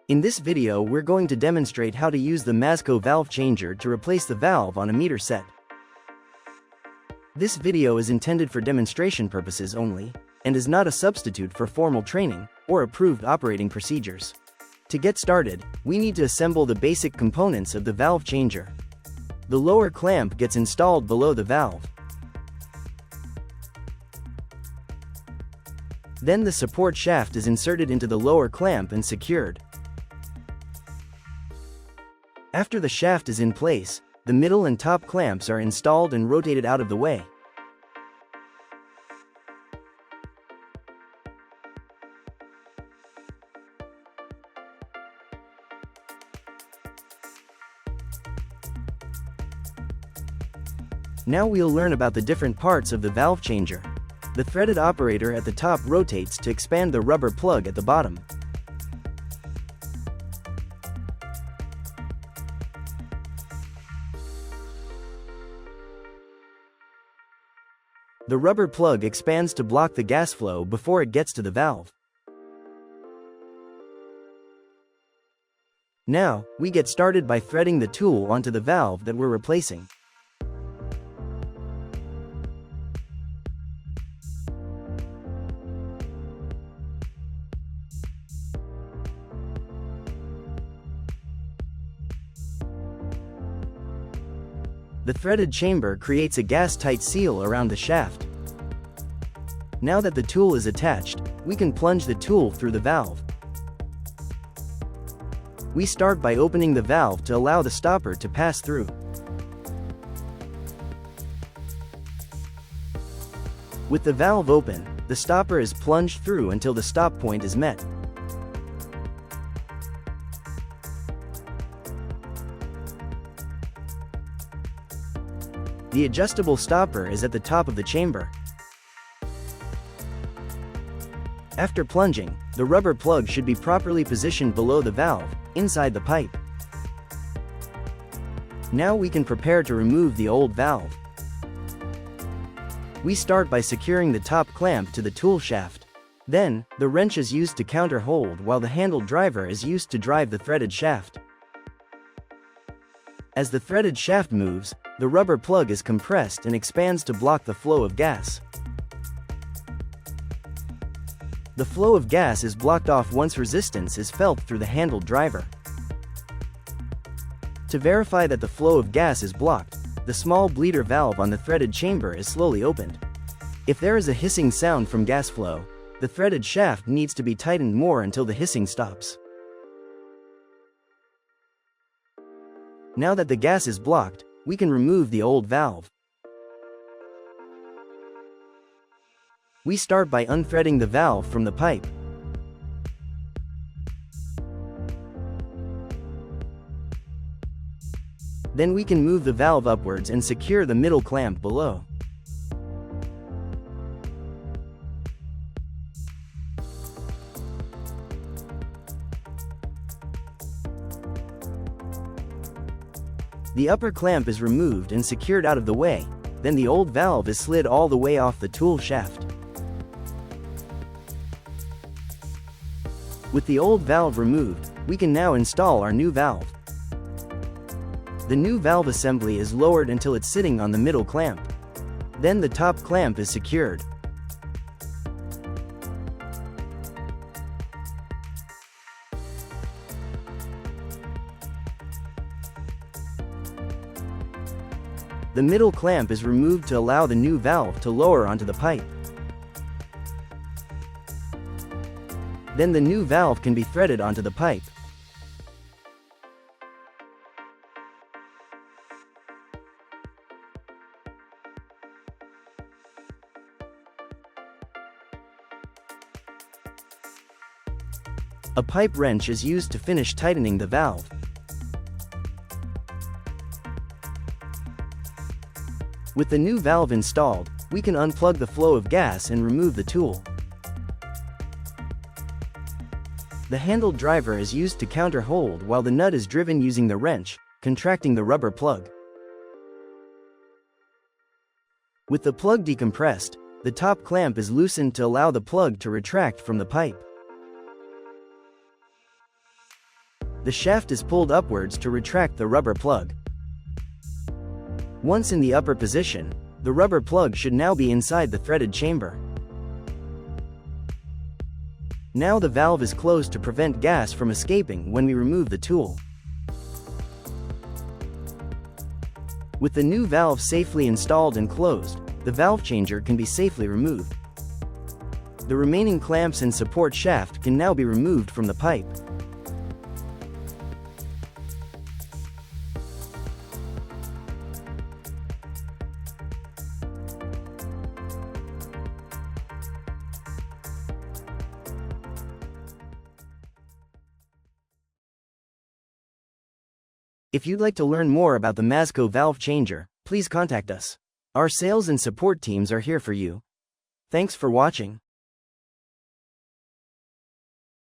In this video we're going to demonstrate how to use the Mazco valve changer to replace the valve on a meter set. This video is intended for demonstration purposes only, and is not a substitute for formal training or approved operating procedures. To get started, we need to assemble the basic components of the valve changer. The lower clamp gets installed below the valve. Then the support shaft is inserted into the lower clamp and secured. After the shaft is in place, the middle and top clamps are installed and rotated out of the way. Now we'll learn about the different parts of the valve changer. The threaded operator at the top rotates to expand the rubber plug at the bottom. The rubber plug expands to block the gas flow before it gets to the valve. Now, we get started by threading the tool onto the valve that we're replacing. The threaded chamber creates a gas-tight seal around the shaft. Now that the tool is attached, we can plunge the tool through the valve. We start by opening the valve to allow the stopper to pass through. With the valve open, the stopper is plunged through until the stop point is met. The adjustable stopper is at the top of the chamber. After plunging, the rubber plug should be properly positioned below the valve, inside the pipe. Now we can prepare to remove the old valve. We start by securing the top clamp to the tool shaft. Then, the wrench is used to counter hold while the handle driver is used to drive the threaded shaft. As the threaded shaft moves, the rubber plug is compressed and expands to block the flow of gas. The flow of gas is blocked off once resistance is felt through the handle driver. To verify that the flow of gas is blocked, the small bleeder valve on the threaded chamber is slowly opened. If there is a hissing sound from gas flow, the threaded shaft needs to be tightened more until the hissing stops. Now that the gas is blocked, we can remove the old valve. We start by unthreading the valve from the pipe. Then we can move the valve upwards and secure the middle clamp below. The upper clamp is removed and secured out of the way, then the old valve is slid all the way off the tool shaft. With the old valve removed, we can now install our new valve. The new valve assembly is lowered until it's sitting on the middle clamp. Then the top clamp is secured. The middle clamp is removed to allow the new valve to lower onto the pipe. Then the new valve can be threaded onto the pipe. A pipe wrench is used to finish tightening the valve. With the new valve installed, we can unplug the flow of gas and remove the tool. The handle driver is used to counter hold while the nut is driven using the wrench, contracting the rubber plug. With the plug decompressed, the top clamp is loosened to allow the plug to retract from the pipe. The shaft is pulled upwards to retract the rubber plug. Once in the upper position, the rubber plug should now be inside the threaded chamber. Now the valve is closed to prevent gas from escaping when we remove the tool. With the new valve safely installed and closed, the valve changer can be safely removed. The remaining clamps and support shaft can now be removed from the pipe. If you'd like to learn more about the Mazco valve changer, please contact us. Our sales and support teams are here for you. Thanks for watching.